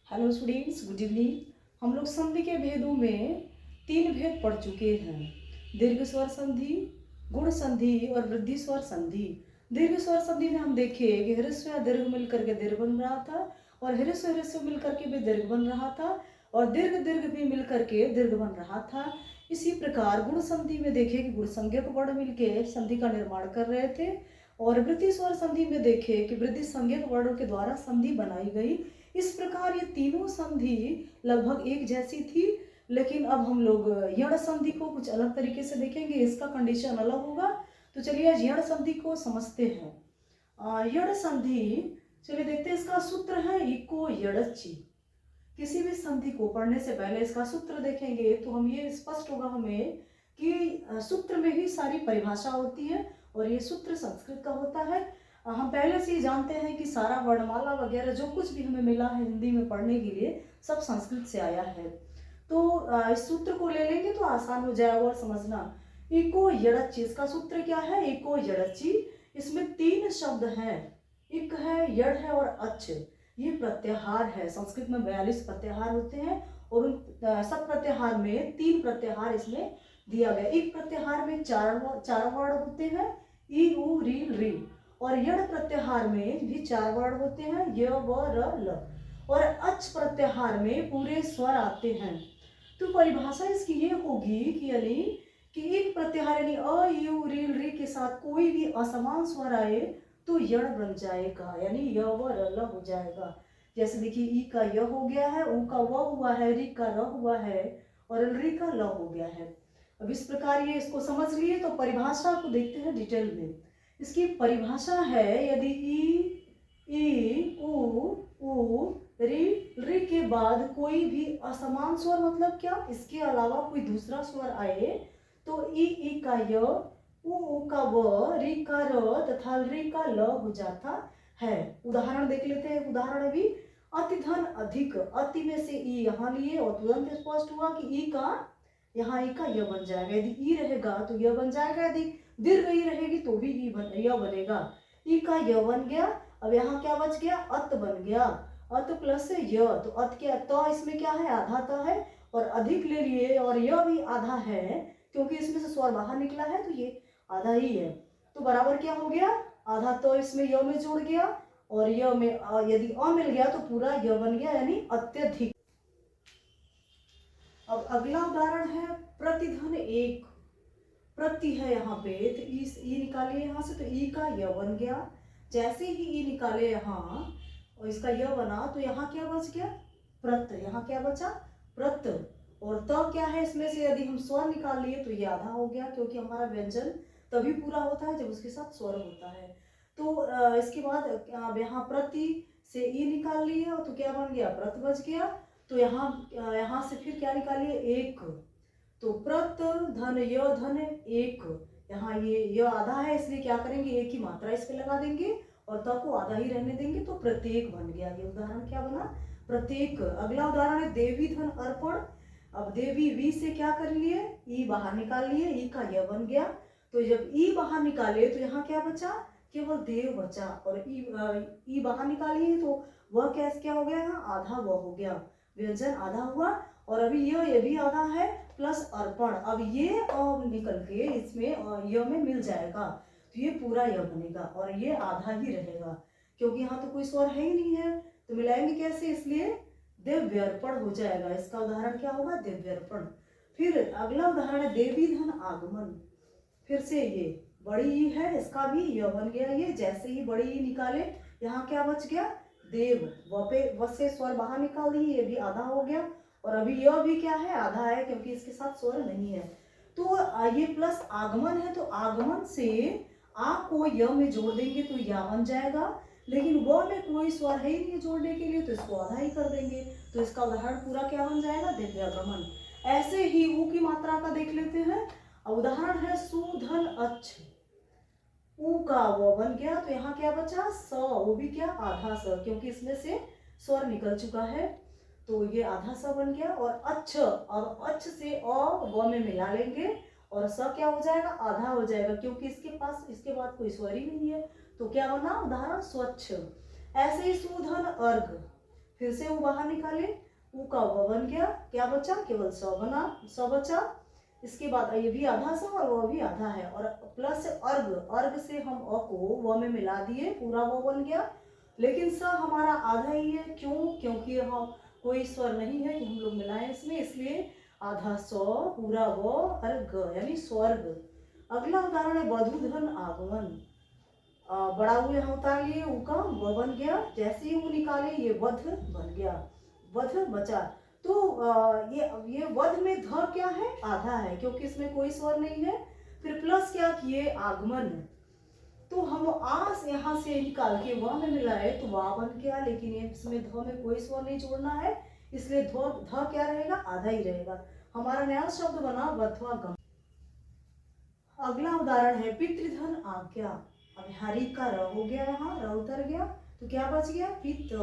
Hello students, good evening. हम लोग संधि के भेदों में 3 भेद पढ़ चुके हैं। दीर्घ स्वर संधि, गुण संधि और वृद्धि स्वर संधि। दीर्घ स्वर संधि में हम देखे कि ह्रस्व या दीर्घ मिलकर के दीर्घ बन रहा था और ह्रस्व मिलकर के भी दीर्घ बन रहा था और दीर्घ दीर्घ भी मिलकर के दीर्घ बन रहा था। इसी प्रकार गुण संधि में देखे कि गुण संज्ञक वर्ण मिलकर संधि का निर्माण कर रहे थे और वृद्धि स्वर संधि में देखे कि वृद्धि संज्ञक वर्णों के द्वारा संधि बनाई गई। इस प्रकार ये तीनों संधि लगभग एक जैसी थी, लेकिन अब हम लोग यण संधि को कुछ अलग तरीके से देखेंगे। इसका कंडीशन अलग होगा। तो चलिए आज यण संधि को समझते हैं। यण संधि, चलिए देखते हैं। इसका सूत्र है इको यणचि। किसी भी संधि को पढ़ने से पहले इसका सूत्र देखेंगे तो हम ये स्पष्ट होगा हमें कि सूत्र में ही सारी परिभाषा होती है और ये सूत्र संस्कृत का होता है। हम पहले से ही जानते हैं कि सारा वर्णमाला वगैरह जो कुछ भी हमें मिला है हिंदी में पढ़ने के लिए सब संस्कृत से आया है। तो इस सूत्र को ले लेंगे तो आसान हो जाएगा और समझना। इको यणचि, इसका सूत्र क्या है? इको यणचि। इसमें 3 शब्द हैं, इक है, यड़ है और अच। ये प्रत्याहार है। संस्कृत में 42 प्रत्याहार होते हैं और उन सब प्रत्याहार में 3 प्रत्याहार इसमें दिया गया। एक प्रत्याहार में चार वर्ण होते हैं, ई उ री री, और यड़ प्रत्याहार में भी 4 वर्ण होते हैं, य व र ल, और अच प्रत्याहार में पूरे स्वर आते हैं। तो परिभाषा इसकी ये होगी कि यानी कि एक प्रत्याहार यानी अ यू री री के साथ कोई भी असमान स्वर आए तो यण बन जाएगा, यानी य व र ल हो जाएगा। जैसे देखिए ई का य हो गया है, ऊ का व हुआ है, री का र हुआ है और री का ल हो गया है। अब इस प्रकार ये इसको समझ लिए तो परिभाषा को देखते हैं डिटेल में। इसकी परिभाषा है यदि ई उ री री के बाद कोई भी असमान स्वर, मतलब क्या इसके अलावा कोई दूसरा स्वर आए तो ई का य, उ का व, री का र तथा री का ल हो जाता है। उदाहरण देख लेते हैं। उदाहरण अभी अति धन अधिक, अति में से ई यहाँ लिए और तुरंत स्पष्ट हुआ कि ई का यहाँ ई का य बन जाएगा। यदि ई रहेगा तो य बन जाएगा, यदि दीर्घ ई रहेगी तो भी य बनेगा। ई का य बन गया। अब यहाँ क्या बच गया? अत बन गया। अत प्लस य, तो अत के तो इसमें क्या है? आधा त है और अधिक ले लिए और य भी आधा है क्योंकि इसमें से स्वर बाहर निकला है तो ये आधा ही है। तो बराबर क्या हो गया? आधा तो इसमें य में जोड़ गया और य में यदि अ मिल गया तो पूरा य बन गया, यानी अत्यधिक। अब अगला उदाहरण है प्रतिधन एक। प्रति है यहाँ पे तो ई निकालिए यहाँ से, तो ई का य बन गया। जैसे ही ई निकाले यहाँ और इसका य बना तो यहाँ क्या बच गया? प्रत। यहाँ क्या बचा? प्रत। और त क्या है इसमें से? यदि हम स्वर निकाल लिए तो ये आधा हो गया क्योंकि हमारा व्यंजन तभी पूरा होता है जब उसके साथ स्वर होता है। तो इसके बाद यहाँ प्रति से ई निकाल लिए तो क्या बन गया? प्रत बच गया। तो यहाँ से फिर क्या निकालिए? एक। तो प्रत धन य धन एक। यहाँ ये आधा है इसलिए क्या करेंगे? एक ही मात्रा इस पे लगा देंगे और त को आधा ही रहने देंगे तो प्रत्येक बन गया। ये उदाहरण क्या बना? प्रत्येक। अगला उदाहरण है देवी धन अर्पण। अब देवी वी से क्या कर लिए? ई बाहर निकाल लिए, ई का य बन गया। तो जब ई बाहर निकाले तो यहाँ क्या बचा? केवल देव बचा। और ई बाहर निकालिए तो वह क्या हो गया? यहाँ आधा वह हो गया, व्यंजन आधा हुआ। और अभी ये भी आधा है प्लस अर्पण। अब ये निकल के इसमें य में मिल जाएगा तो ये पूरा य बनेगा और ये आधा ही रहेगा क्योंकि यहाँ तो कोई स्वर है ही नहीं है। तो मिलाएंगे कैसे? इसलिए दिव्यर्पण हो जाएगा। इसका उदाहरण क्या होगा? दिव्यर्पण। फिर अगला उदाहरण है देवी धन आगमन। फिर से ये बड़ी ई है, इसका भी य बन गया। ये जैसे ही बड़ी ई निकाले यहाँ क्या बच गया? देव। व से स्वर बाहर निकाल दिए, ये भी आधा हो गया। और अभी यह भी क्या है? आधा है क्योंकि इसके साथ स्वर नहीं है। तो ये प्लस आगमन है तो आगमन से आ को य में जोड़ देंगे तो या बन जाएगा, लेकिन व में कोई स्वर है ही नहीं जोड़ने के लिए तो इसको आधा ही कर देंगे। तो इसका उदाहरण पूरा क्या बन जाएगा? दिव्यागमन। ऐसे ही ऊ की मात्रा का देख लेते हैं। उदाहरण है सुधन अच्छ। ऊ का वो बन गया तो यहाँ क्या बचा? स। वो भी क्या? आधा स, क्योंकि इसमें से स्वर निकल चुका है तो ये आधा स बन गया। और अच्छ, अब अच्छ से अ व में मिला लेंगे और स क्या हो जाएगा? आधा हो जाएगा क्योंकि इसके बाद कोई स्वर ही नहीं है। तो क्या बना? उदाहरण स्वच्छ। ऐसे ही सुधन अर्घ। फिर से वो बाहर निकाले, ऊ का व बन गया, क्या बचा, केवल स बना, स बचा। इसके बाद ये भी आधा सा और वह भी आधा है, और प्लस अर्ग, अर्ग से हम अ को व में मिला दिए, पूरा व बन गया। लेकिन स हमारा आधा ही है, क्यों, क्योंकि हम कोई स्वर नहीं है कि हम लोग मिलाएं इसमें, इसलिए आधा स पूरा व अर्ग यानी स्वर्ग। अगला उदाहरण है वधूधन आगमन। बड़ा ऊ यहाँ उतार लिए, ऊ का व बन गया, जैसे ही वो निकाले ये वध बन गया, वध बचा। तो ये वध में ध क्या है, आधा है, क्योंकि इसमें कोई स्वर नहीं है। फिर प्लस क्या किए, आगमन। तो हम आस यहाँ से निकाल के व में मिलाए तो वा बन गया, लेकिन इसमें ध में कोई स्वर नहीं जोड़ना है, इसलिए ध क्या रहेगा, आधा ही रहेगा। हमारा नया शब्द बना वध्वागम। अगला उदाहरण है पितृधन आज्ञा। अब हरि का र हो गया, यहाँ र उतर गया, तो क्या बच गया, पित।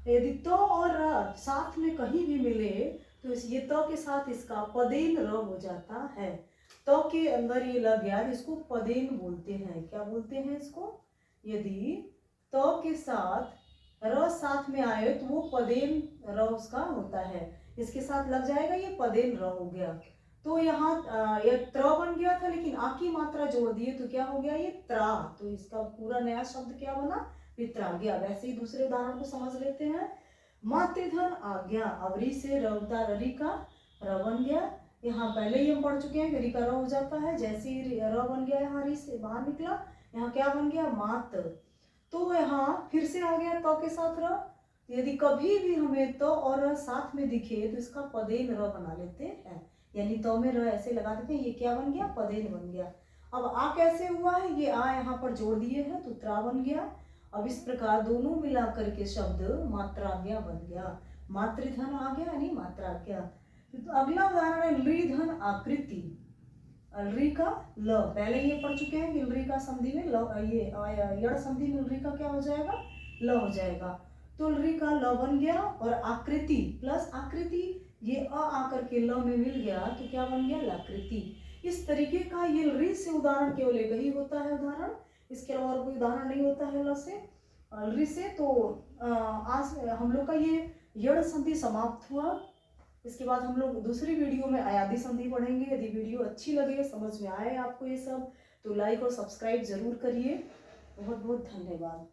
यदि तो और र साथ में कहीं भी मिले तो ये तो के साथ इसका पदेन र हो जाता है। तो के अंदर ये लग गया, इसको पदेन बोलते हैं। क्या बोलते हैं इसको, यदि तो के साथ र साथ में आए तो वो पदेन र उसका होता है, इसके साथ लग जाएगा, ये पदेन र हो गया। तो यहाँ ये त्र बन गया था, लेकिन आ की मात्रा जोड़ दिए तो क्या हो गया, ये त्रा। तो इसका पूरा नया शब्द क्या बना, पित्राज्ञा। वैसे ही दूसरे उदाहरण को समझ लेते हैं। मातृधन आज्ञा। अब री से र उतार, री का र बन गया। यहाँ पहले ही हम पढ़ चुके हैं, री का र हो जाता है, जैसे ही र बन गया, यहाँ री से बाहर निकला, यहाँ क्या बन गया, मात। तो यहाँ फिर से आ गया तो के साथ र। यदि कभी भी हमें तो और र साथ में दिखे तो इसका पदेन र बना लेते हैं, यानी तो में र ऐसे लगा देते हैं, ये क्या बन गया, पदेन बन गया। अब आ कैसे हुआ है, ये आ यहाँ पर जोड़ दिए हैं तो त्रा बन गया। अब इस प्रकार दोनों मिलाकर के शब्द मात्राज्ञा बन गया, मातृधन आ गया यानी मात्राज्ञा। तो अगला उदाहरण है लृधन आकृति। लृ का ल, पहले ये पढ़ चुके हैं कि लृ का संधि में ल, ये यड़ संधि में लृ का क्या हो जाएगा, ल हो जाएगा। तो लृ का ल बन गया, और आकृति प्लस आकृति, ये अ आकर के ल में मिल गया तो क्या बन गया, लाकृति। इस तरीके का ये लृ से उदाहरण केवल एक ही होता है उदाहरण, इसके अलावा और कोई उदाहरण नहीं होता है ल से, लृ से। तो आज हम लोग का ये यड़ संधि समाप्त हुआ। इसके बाद हम लोग दूसरी वीडियो में अयादि संधि पढ़ेंगे। यदि वीडियो अच्छी लगे, समझ में आए आपको ये सब, तो लाइक और सब्सक्राइब जरूर करिए। बहुत बहुत धन्यवाद।